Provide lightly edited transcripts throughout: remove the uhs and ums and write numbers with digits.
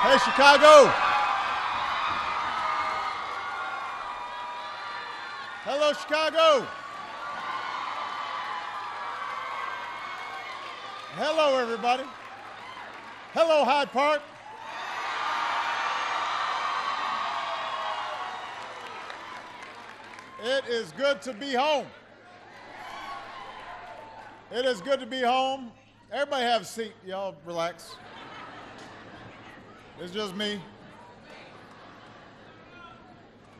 Hey, Chicago. Hello, Chicago. Hello, everybody. Hello, Hyde Park. It is good to be home. It is good to be home. Everybody have a seat. Y'all relax. It's just me.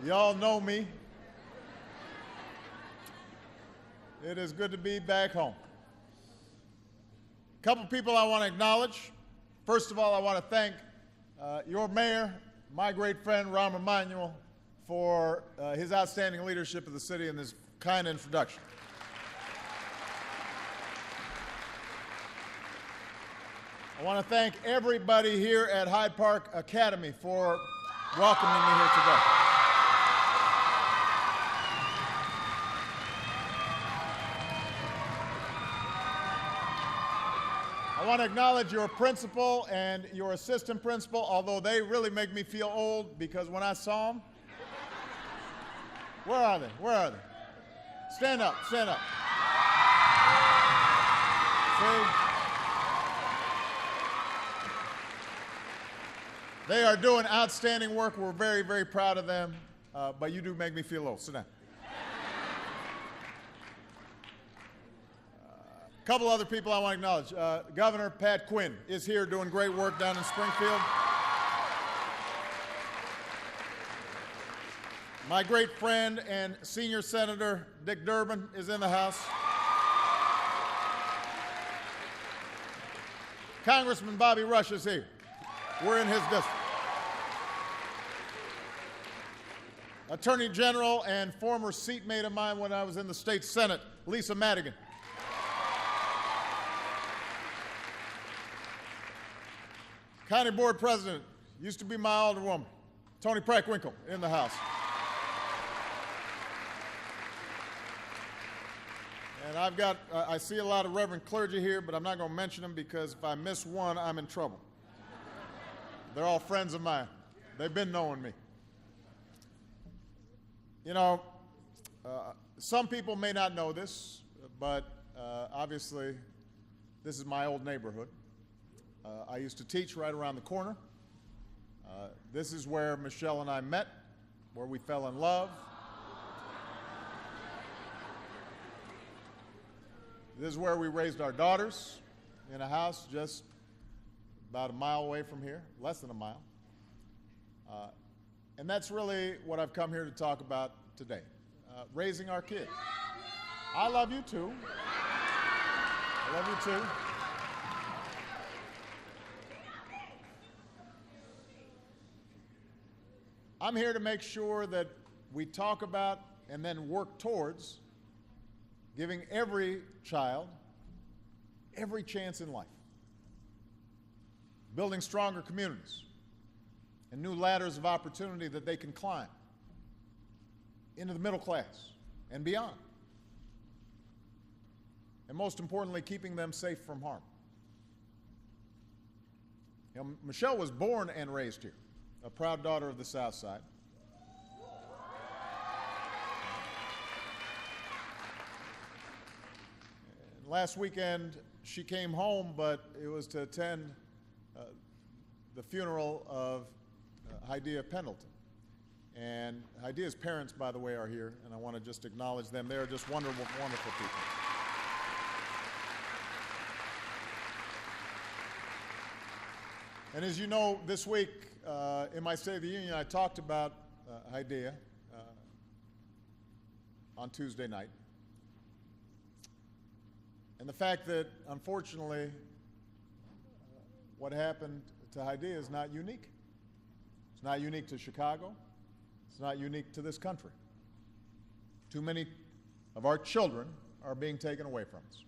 Y'all know me. It is good to be back home. A couple people I want to acknowledge. First of all, I want to thank your mayor, my great friend, Rahm Emanuel, for his outstanding leadership of the city and his kind introduction. I want to thank everybody here at Hyde Park Academy for welcoming me here today. I want to acknowledge your principal and your assistant principal, although they really make me feel old because when I saw them, where are they? Where are they? Stand up, stand up. See? They are doing outstanding work. We're very, very proud of them, but you do make me feel old. Sit down. A couple other people I want to acknowledge. Governor Pat Quinn is here doing great work down in Springfield. My great friend and senior Senator Dick Durbin is in the house. Congressman Bobby Rush is here. We're in his district. Attorney General and former seatmate of mine when I was in the state Senate, Lisa Madigan. County Board President, used to be my alderwoman, Toni Preckwinkle, in the house. And I see a lot of Reverend clergy here, but I'm not going to mention them because if I miss one, I'm in trouble. They're all friends of mine. They've been knowing me. You know, some people may not know this, but obviously this is my old neighborhood. I used to teach right around the corner. This is where Michelle and I met, where we fell in love. This is where we raised our daughters in a house just about a mile away from here, less than a mile. And that's really what I've come here to talk about today, raising our kids. I love you too. I love you too. I'm here to make sure that we talk about and then work towards giving every child every chance in life, building stronger communities and new ladders of opportunity that they can climb into the middle class and beyond. And most importantly, keeping them safe from harm. You know, Michelle was born and raised here, a proud daughter of the South Side. And last weekend, she came home, but it was to attend the funeral of Hydea Pendleton. And Hydea's parents, by the way, are here, and I want to just acknowledge them. They are just wonderful, wonderful people. And as you know, this week in my State of the Union, I talked about Hydea on Tuesday night. And the fact that, unfortunately, what happened to Hydea is not unique. It's not unique to Chicago. It's not unique to this country. Too many of our children are being taken away from us.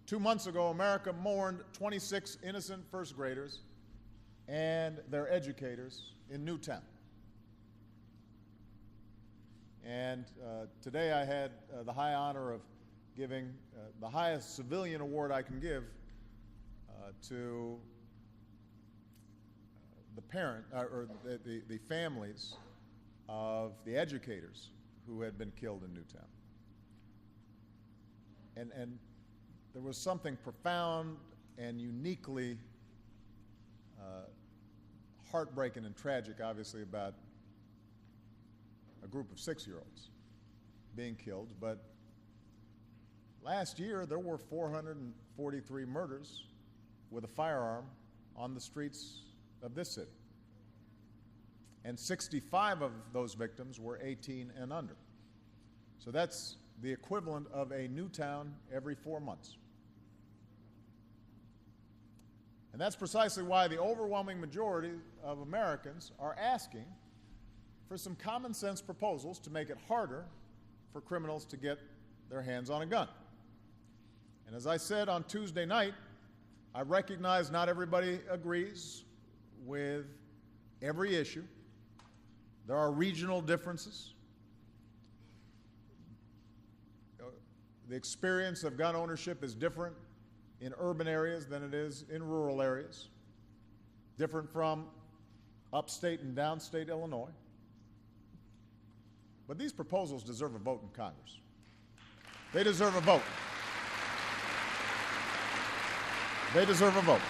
2 months ago, America mourned 26 innocent first graders and their educators in Newtown. And today I had the high honor of giving the highest civilian award I can give to the families of the educators who had been killed in Newtown. And there was something profound and uniquely heartbreaking and tragic, obviously, about a group of 6-year-olds being killed. But last year, there were 443 murders with a firearm on the streets of this city. And 65 of those victims were 18 and under. So that's the equivalent of a Newtown every 4 months. And that's precisely why the overwhelming majority of Americans are asking for some common sense proposals to make it harder for criminals to get their hands on a gun. And as I said on Tuesday night, I recognize not everybody agrees with every issue. There are regional differences. The experience of gun ownership is different in urban areas than it is in rural areas, different from upstate and downstate Illinois. But these proposals deserve a vote in Congress. They deserve a vote. They deserve a vote.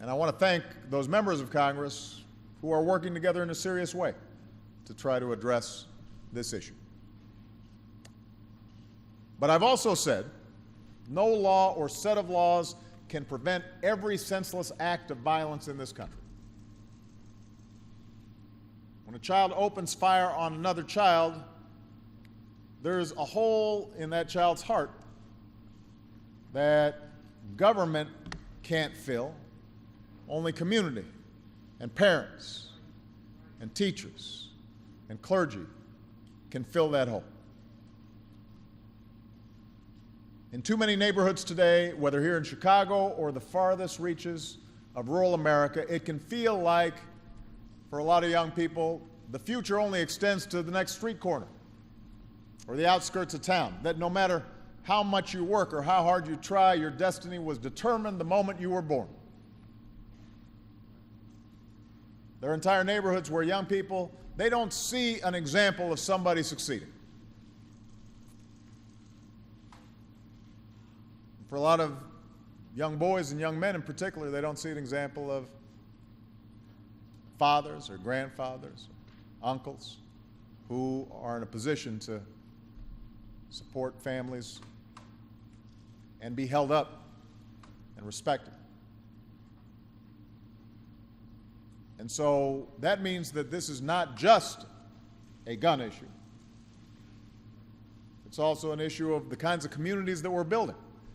And I want to thank those members of Congress who are working together in a serious way to try to address this issue. But I've also said no law or set of laws can prevent every senseless act of violence in this country. When a child opens fire on another child, there's a hole in that child's heart that government can't fill. Only community and parents and teachers and clergy can fill that hole. In too many neighborhoods today, whether here in Chicago or the farthest reaches of rural America, it can feel like, for a lot of young people, the future only extends to the next street corner or the outskirts of town, that no matter how much you work or how hard you try, your destiny was determined the moment you were born. There are entire neighborhoods where young people, they don't see an example of somebody succeeding. For a lot of young boys and young men in particular, they don't see an example of fathers or grandfathers, or uncles who are in a position to support families and be held up and respected. And so that means that this is not just a gun issue. It's also an issue of the kinds of communities that we're building.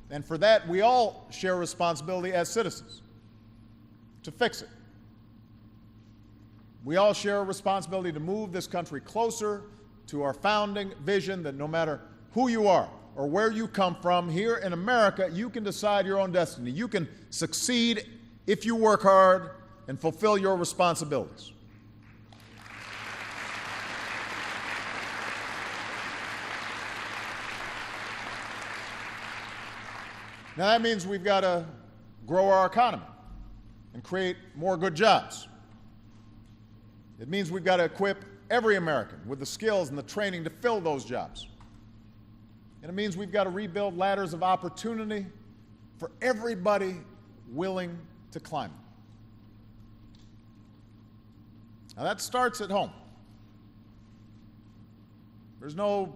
And for that, we all share responsibility as citizens to fix it. We all share a responsibility to move this country closer to our founding vision that no matter who you are or where you come from, here in America, you can decide your own destiny. You can succeed if you work hard and fulfill your responsibilities. Now that means we've got to grow our economy and create more good jobs. It means we've got to equip every American with the skills and the training to fill those jobs. And it means we've got to rebuild ladders of opportunity for everybody willing to climb. Now that starts at home. There's no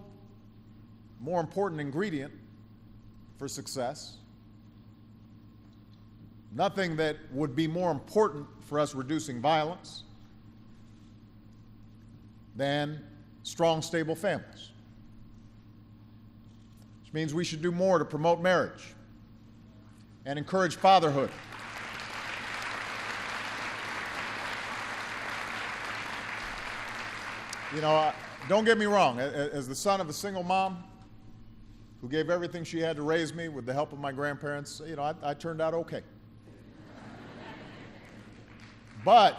more important ingredient for success. Nothing that would be more important for us reducing violence than strong, stable families. Which means we should do more to promote marriage and encourage fatherhood. You know, don't get me wrong, as the son of a single mom who gave everything she had to raise me with the help of my grandparents, you know, I turned out okay. But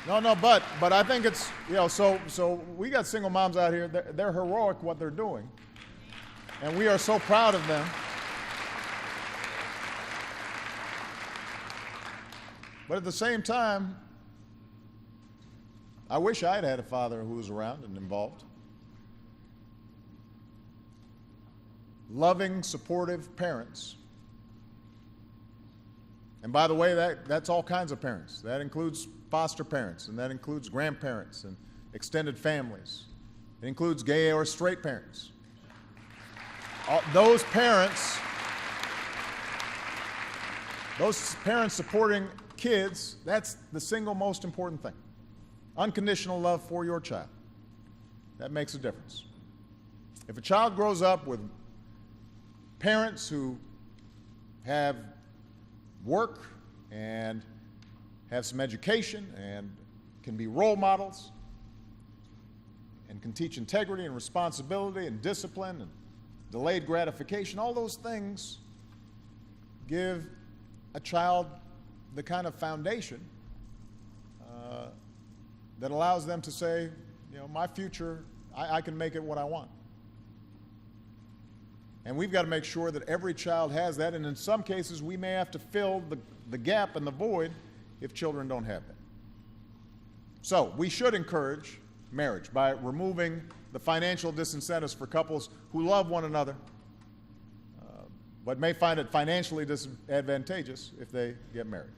I think it's, you know, so we got single moms out here, they're heroic what they're doing, and we are so proud of them. But at the same time, I wish I'd had a father who was around and involved. Loving, supportive parents. And by the way, that's all kinds of parents. That includes foster parents, and that includes grandparents and extended families. It includes gay or straight parents. Those parents supporting kids, that's the single most important thing. Unconditional love for your child. That makes a difference. If a child grows up with parents who have work and have some education and can be role models and can teach integrity and responsibility and discipline and delayed gratification, all those things give a child the kind of foundation that allows them to say, you know, my future, I can make it what I want. And we've got to make sure that every child has that, and in some cases we may have to fill the gap and the void if children don't have that. So we should encourage marriage by removing the financial disincentives for couples who love one another but may find it financially disadvantageous if they get married.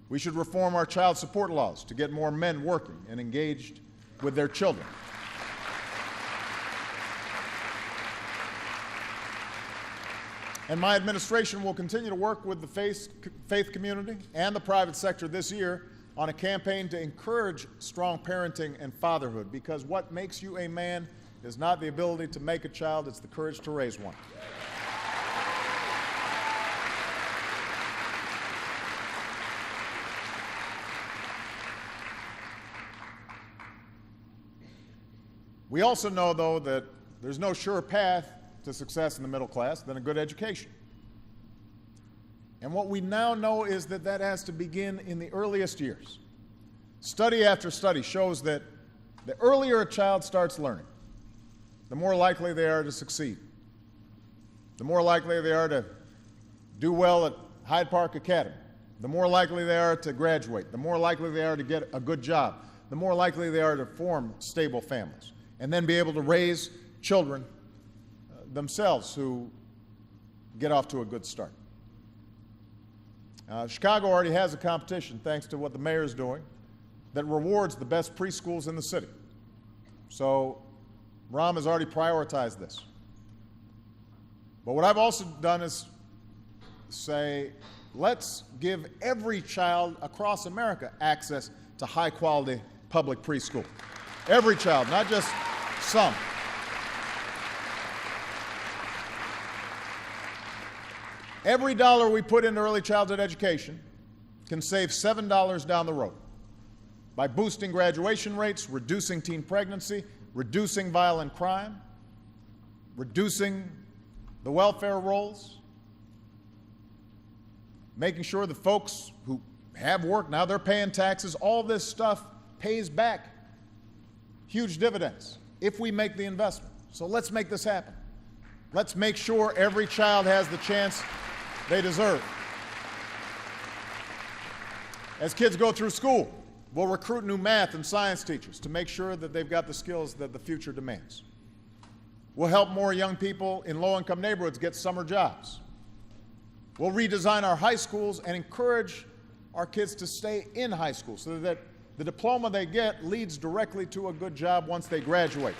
We should reform our child support laws to get more men working and engaged with their children. And my administration will continue to work with the faith community and the private sector this year on a campaign to encourage strong parenting and fatherhood, because what makes you a man is not the ability to make a child, it's the courage to raise one. We also know, though, that there's no sure path to success in the middle class than a good education. And what we now know is that that has to begin in the earliest years. Study after study shows that the earlier a child starts learning, the more likely they are to succeed, the more likely they are to do well at Hyde Park Academy, the more likely they are to graduate, the more likely they are to get a good job, the more likely they are to form stable families, and then be able to raise children themselves who get off to a good start. Chicago already has a competition, thanks to what the mayor is doing, that rewards the best preschools in the city. So Rahm has already prioritized this. But what I've also done is say, let's give every child across America access to high-quality public preschool. Every child, not just some. Every dollar we put into early childhood education can save $7 down the road by boosting graduation rates, reducing teen pregnancy, reducing violent crime, reducing the welfare rolls, making sure the folks who have work, now they're paying taxes, all this stuff pays back huge dividends if we make the investment. So let's make this happen. Let's make sure every child has the chance they deserve. As kids go through school, we'll recruit new math and science teachers to make sure that they've got the skills that the future demands. We'll help more young people in low-income neighborhoods get summer jobs. We'll redesign our high schools and encourage our kids to stay in high school so that the diploma they get leads directly to a good job once they graduate.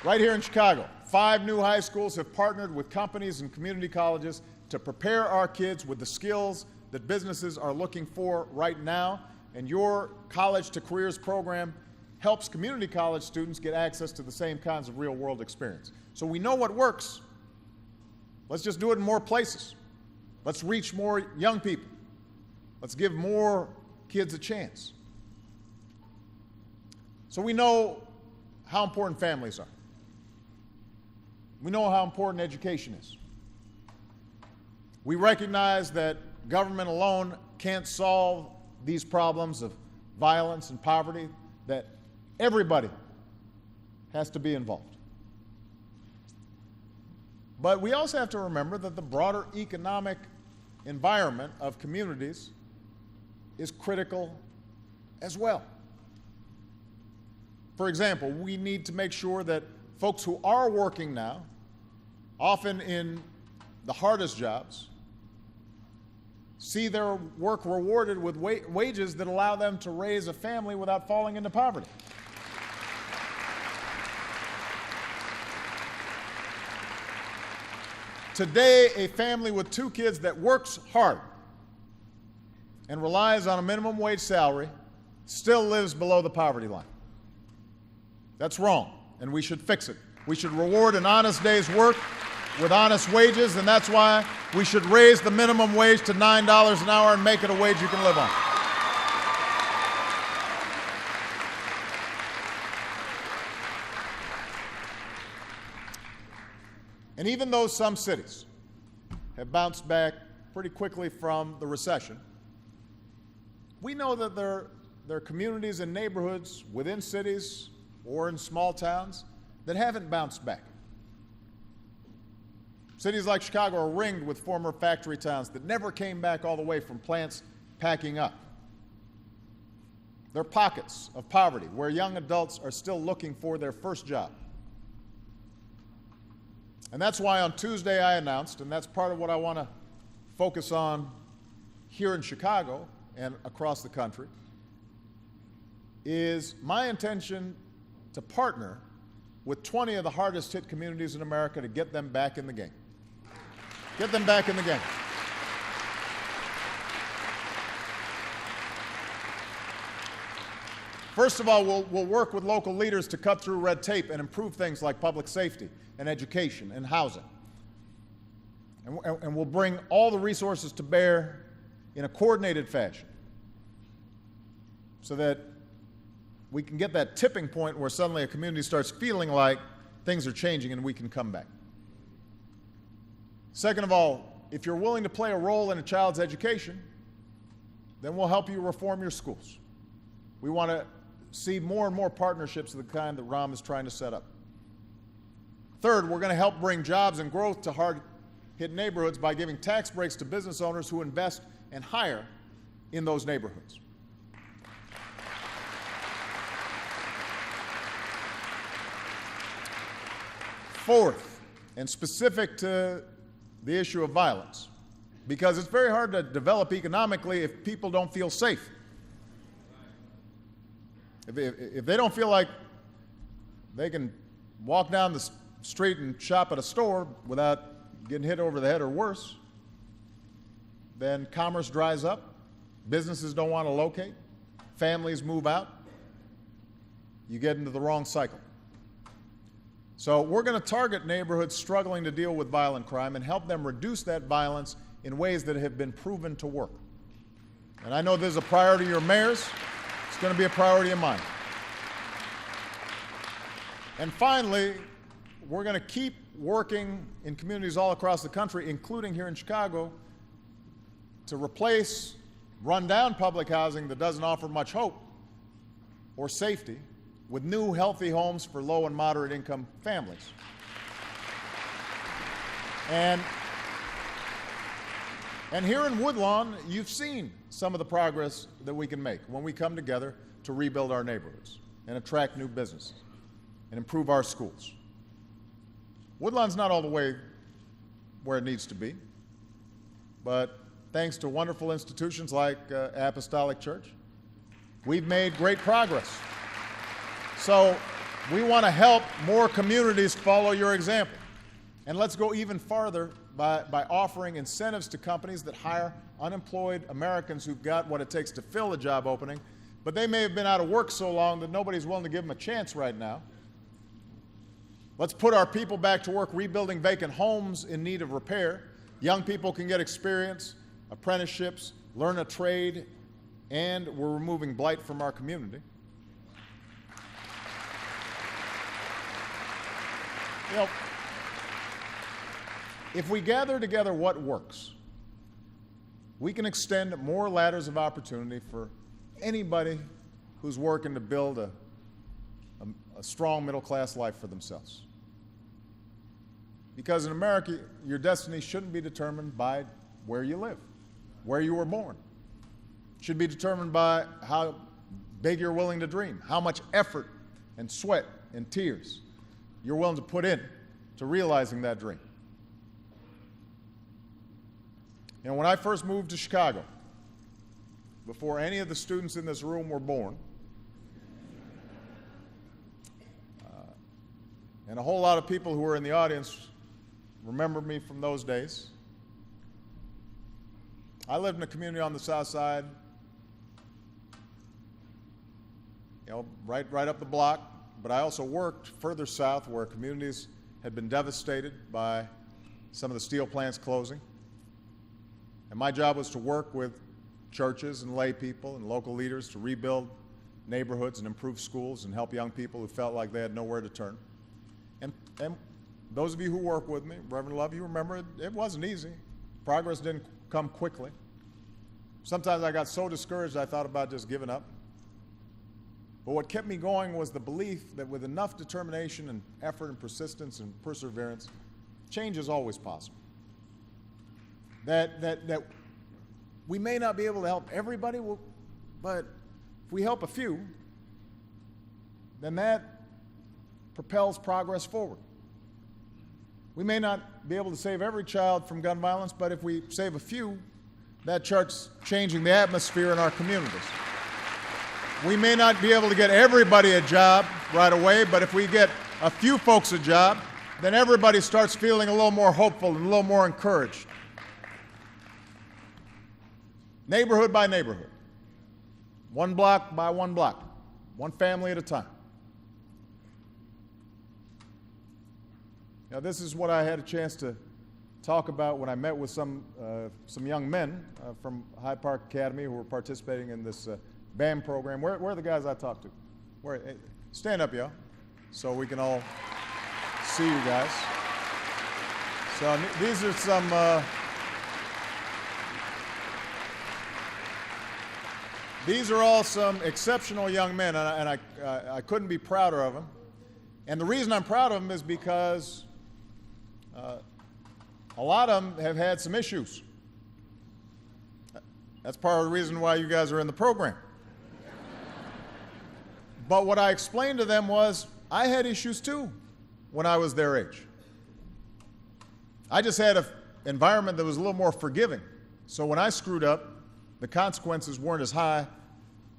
Right here in Chicago, 5 new high schools have partnered with companies and community colleges to prepare our kids with the skills that businesses are looking for right now. And your College to Careers program helps community college students get access to the same kinds of real-world experience. So we know what works. Let's just do it in more places. Let's reach more young people. Let's give more kids a chance. So we know how important families are. We know how important education is. We recognize that government alone can't solve these problems of violence and poverty, that everybody has to be involved. But we also have to remember that the broader economic environment of communities is critical as well. For example, we need to make sure that folks who are working now, often in the hardest jobs, see their work rewarded with wages that allow them to raise a family without falling into poverty. Today, a family with 2 kids that works hard and relies on a minimum wage salary still lives below the poverty line. That's wrong, and we should fix it. We should reward an honest day's work with honest wages, and that's why we should raise the minimum wage to $9 an hour and make it a wage you can live on. And even though some cities have bounced back pretty quickly from the recession, we know that there are communities and neighborhoods within cities or in small towns that haven't bounced back. Cities like Chicago are ringed with former factory towns that never came back all the way from plants packing up. There are pockets of poverty where young adults are still looking for their first job. And that's why on Tuesday I announced, and that's part of what I want to focus on here in Chicago and across the country, is my intention to partner with 20 of the hardest hit communities in America to get them back in the game. Get them back in the game. First of all, we'll work with local leaders to cut through red tape and improve things like public safety and education and housing. And we'll bring all the resources to bear in a coordinated fashion so that we can get that tipping point where suddenly a community starts feeling like things are changing and we can come back. Second of all, if you're willing to play a role in a child's education, then we'll help you reform your schools. We want to see more and more partnerships of the kind that Rahm is trying to set up. Third, we're going to help bring jobs and growth to hard-hit neighborhoods by giving tax breaks to business owners who invest and hire in those neighborhoods. Fourth, and specific to the issue of violence, because it's very hard to develop economically if people don't feel safe. If they don't feel like they can walk down the street and shop at a store without getting hit over the head or worse, then commerce dries up, businesses don't want to locate, families move out, you get into the wrong cycle. So we're going to target neighborhoods struggling to deal with violent crime and help them reduce that violence in ways that have been proven to work. And I know this is a priority of your mayors. It's going to be a priority of mine. And finally, we're going to keep working in communities all across the country, including here in Chicago, to replace run-down public housing that doesn't offer much hope or safety with new, healthy homes for low and moderate income families. And here in Woodlawn, you've seen some of the progress that we can make when we come together to rebuild our neighborhoods and attract new businesses and improve our schools. Woodlawn's not all the way where it needs to be, but thanks to wonderful institutions like Apostolic Church, we've made great progress. So we want to help more communities follow your example. And let's go even farther by offering incentives to companies that hire unemployed Americans who've got what it takes to fill a job opening, but they may have been out of work so long that nobody's willing to give them a chance right now. Let's put our people back to work rebuilding vacant homes in need of repair. Young people can get experience, apprenticeships, learn a trade, and we're removing blight from our community. You know, if we gather together what works, we can extend more ladders of opportunity for anybody who's working to build a strong middle-class life for themselves. Because in America, your destiny shouldn't be determined by where you live, where you were born. It should be determined by how big you're willing to dream, how much effort and sweat and tears you're willing to put in to realizing that dream. You know, when I first moved to Chicago, before any of the students in this room were born, and a whole lot of people who were in the audience remember me from those days, I lived in a community on the south side, you know, right up the block, but I also worked further south where communities had been devastated by some of the steel plants closing. And my job was to work with churches and lay people and local leaders to rebuild neighborhoods and improve schools and help young people who felt like they had nowhere to turn. And those of you who work with me, Reverend Love, you remember it wasn't easy. Progress didn't come quickly. Sometimes I got so discouraged I thought about just giving up. But what kept me going was the belief that with enough determination and effort and persistence and perseverance, change is always possible. That we may not be able to help everybody, but if we help a few, then that propels progress forward. We may not be able to save every child from gun violence, but if we save a few, that starts changing the atmosphere in our communities. We may not be able to get everybody a job right away, but if we get a few folks a job, then everybody starts feeling a little more hopeful and a little more encouraged. Neighborhood by neighborhood, one block by one block, one family at a time. Now, this is what I had a chance to talk about when I met with some young men from Hyde Park Academy who were participating in this BAM program. Where are the guys I talked to? Hey, stand up, y'all, so we can all see you guys. So these are some. These are all some exceptional young men, and I couldn't be prouder of them. And the reason I'm proud of them is because a lot of them have had some issues. That's part of the reason why you guys are in the program. But what I explained to them was I had issues too when I was their age. I just had an environment that was a little more forgiving. So when I screwed up, the consequences weren't as high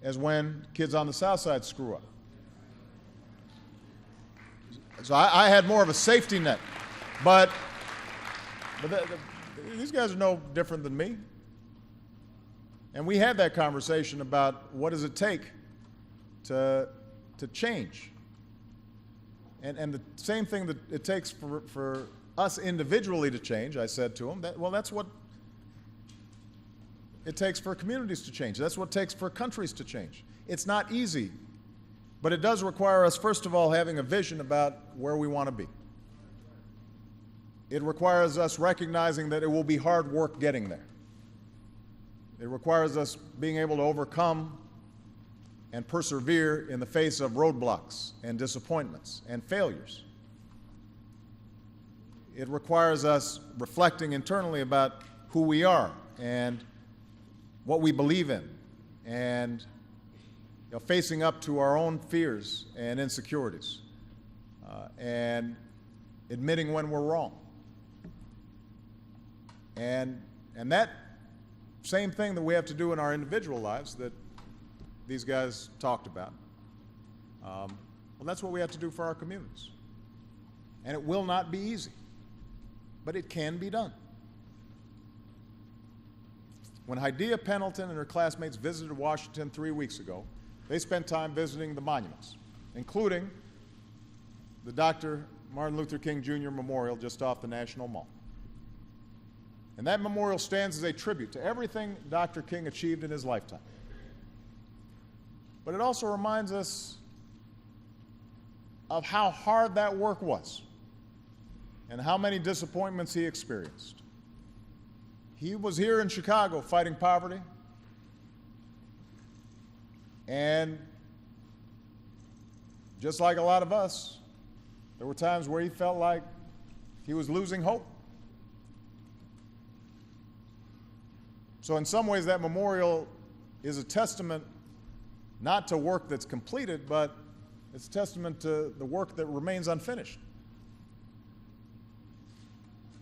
as when kids on the south side screw up. So I had more of a safety net. But these guys are no different than me. And we had that conversation about what does it take to change. And the same thing that it takes for us individually to change, I said to them, that's what it takes for communities to change. That's what it takes for countries to change. It's not easy, but it does require us, first of all, having a vision about where we want to be. It requires us recognizing that it will be hard work getting there. It requires us being able to overcome and persevere in the face of roadblocks and disappointments and failures. It requires us reflecting internally about who we are and what we believe in, and facing up to our own fears and insecurities, and admitting when we're wrong. And that same thing that we have to do in our individual lives that these guys talked about, well, that's what we have to do for our communities. And it will not be easy, but it can be done. When Hydea Pendleton and her classmates visited Washington 3 weeks ago, they spent time visiting the monuments, including the Dr. Martin Luther King Jr. Memorial just off the National Mall. And that memorial stands as a tribute to everything Dr. King achieved in his lifetime. But it also reminds us of how hard that work was and how many disappointments he experienced. He was here in Chicago fighting poverty, and just like a lot of us, there were times where he felt like he was losing hope. So in some ways, that memorial is a testament not to work that's completed, but it's a testament to the work that remains unfinished.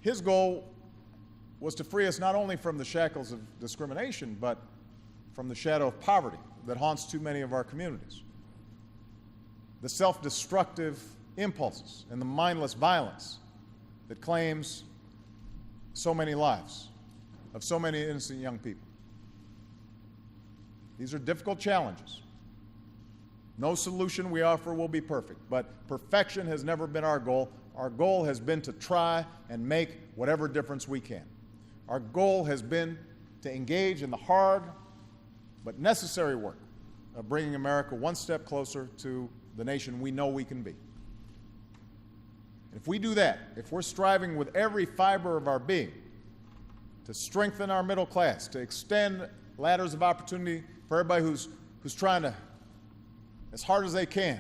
His goal was to free us not only from the shackles of discrimination, but from the shadow of poverty that haunts too many of our communities. The self-destructive impulses and the mindless violence that claims so many lives of so many innocent young people. These are difficult challenges. No solution we offer will be perfect, but perfection has never been our goal. Our goal has been to try and make whatever difference we can. Our goal has been to engage in the hard but necessary work of bringing America one step closer to the nation we know we can be. And if we do that, if we're striving with every fiber of our being to strengthen our middle class, to extend ladders of opportunity for everybody who's trying to, as hard as they can,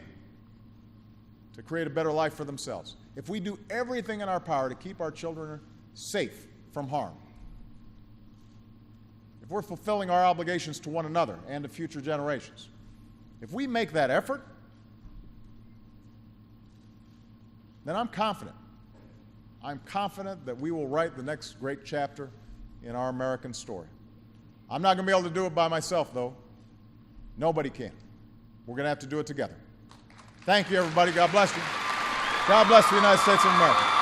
to create a better life for themselves, if we do everything in our power to keep our children safe from harm, if we're fulfilling our obligations to one another and to future generations, if we make that effort, then I'm confident that we will write the next great chapter in our American story. I'm not going to be able to do it by myself, though. Nobody can. We're going to have to do it together. Thank you, everybody. God bless you. God bless the United States of America.